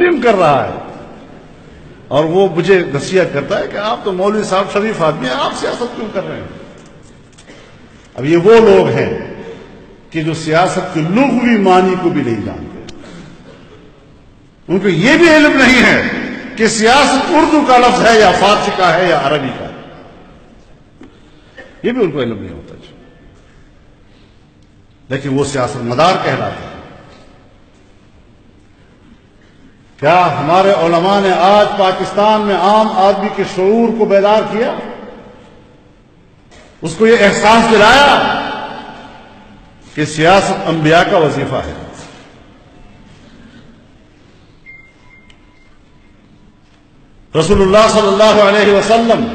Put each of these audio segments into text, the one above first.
تسلیم کر رہا ہے، اور وہ مجھے نصیحت کرتا ہے کہ آپ تو مولوی صاحب شریف آدمی ہیں، آپ سیاست کیوں کر رہے ہیں؟ اب یہ وہ لوگ ہیں کہ جو سیاست کے لغوی معنی کو بھی نہیں جانتے، ان کو یہ بھی علم نہیں ہے کہ سیاست اردو کا لفظ ہے یا فارسی کا ہے یا عربی کا ہے، یہ بھی ان کو علم نہیں ہوتا، لیکن وہ سیاست مدار کہلاتے ہیں۔ کیا ہمارے علماء نے آج پاکستان میں عام آدمی کے شعور کو بیدار کیا؟ اس کو یہ احساس دلایا کہ سیاست انبیاء کا وظیفہ ہے۔ رسول اللہ صلی اللہ علیہ وسلم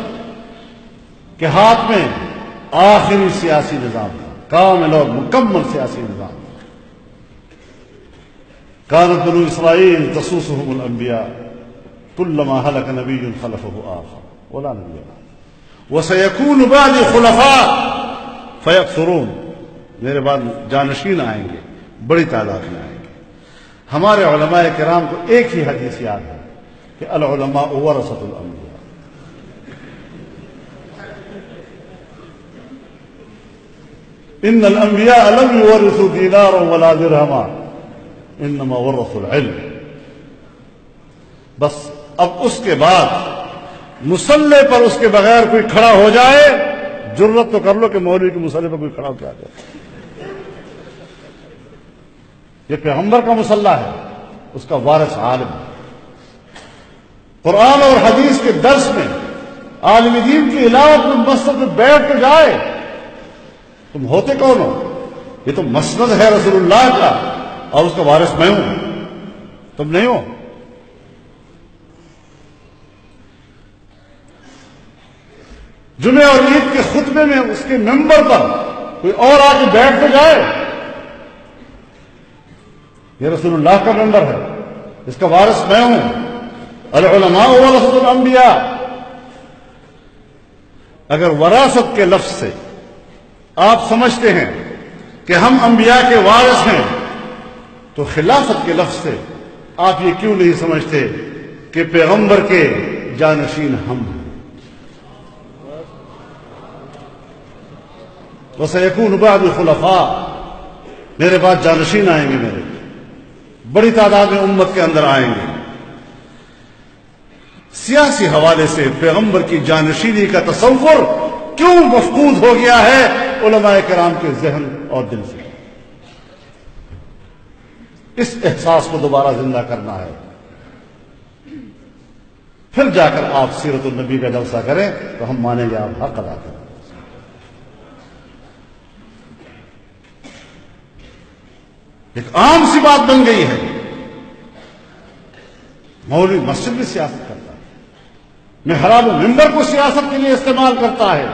کے ہاتھ میں آخری سیاسی نظام تھا، کامل اور مکمل سیاسی نظام۔ كانت بنو اسرائیل تسوسهم الانبیاء كلما هلك نبی خلفه آخر ولا نبی بعد وسيكون بعد خلفاء فيكثرون، میرے بعد جانشین آئیں گے، بڑی تعداد میں آئیں گے۔ ہمارے علماء کرام کو ایک ہی حدیث یاد ہے کہ العلماء ورثۃ الانبیاء۔ ان الانبیاء لم يورثوا دینارا ولا درہما انما ورثوا العلم۔ بس اب اس کے بعد مصلی پر اس کے بغیر کوئی کھڑا ہو جائے، جرت تو کر لو کہ مولوی کے مصلی پر کوئی کھڑا ہو کے آ جائے، یہ پیغمبر کا مصلی ہے، اس کا وارث عالم ہے۔ قرآن اور حدیث کے درس میں عالم دین کے علاوہ کوئی مسجد میں بیٹھ کے جائے، تم ہوتے کون ہو؟ یہ تو مسند ہے رسول اللہ کا، اور اس کا وارث میں ہوں، تم نہیں ہو۔ جمعہ اور عید کے خطبے میں اس کے ممبر پر کوئی اور آ کے بیٹھ کے جائے، یہ رسول اللہ کا ممبر ہے، اس کا وارث میں ہوں۔ العلماء ورثۃ الانبیاء۔ اگر وراثت کے لفظ سے آپ سمجھتے ہیں کہ ہم انبیاء کے وارث ہیں، تو خلافت کے لفظ سے آپ یہ کیوں نہیں سمجھتے کہ پیغمبر کے جانشین ہم ہیں؟ وَسَيَكُونُ بَعْدُ خُلَفَاء، میرے بعد جانشین آئیں گے، میرے بڑی تعداد میں امت کے اندر آئیں گے۔ سیاسی حوالے سے پیغمبر کی جانشینی کا تصور کیوں مفقود ہو گیا ہے علماء کرام کے ذہن اور دل سے؟ اس احساس کو دوبارہ زندہ کرنا ہے، پھر جا کر آپ سیرت النبی کا جلسہ کریں تو ہم مانیں گے آپ حق ادا کریں۔ ایک عام سی بات بن گئی ہے، مولوی مسجد میں سیاست کرتا ہے، محراب و منبر کو سیاست کے لیے استعمال کرتا ہے۔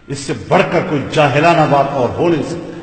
اس سے بڑھ کر کوئی جاہلانہ بات اور ہو نہیں سکتی۔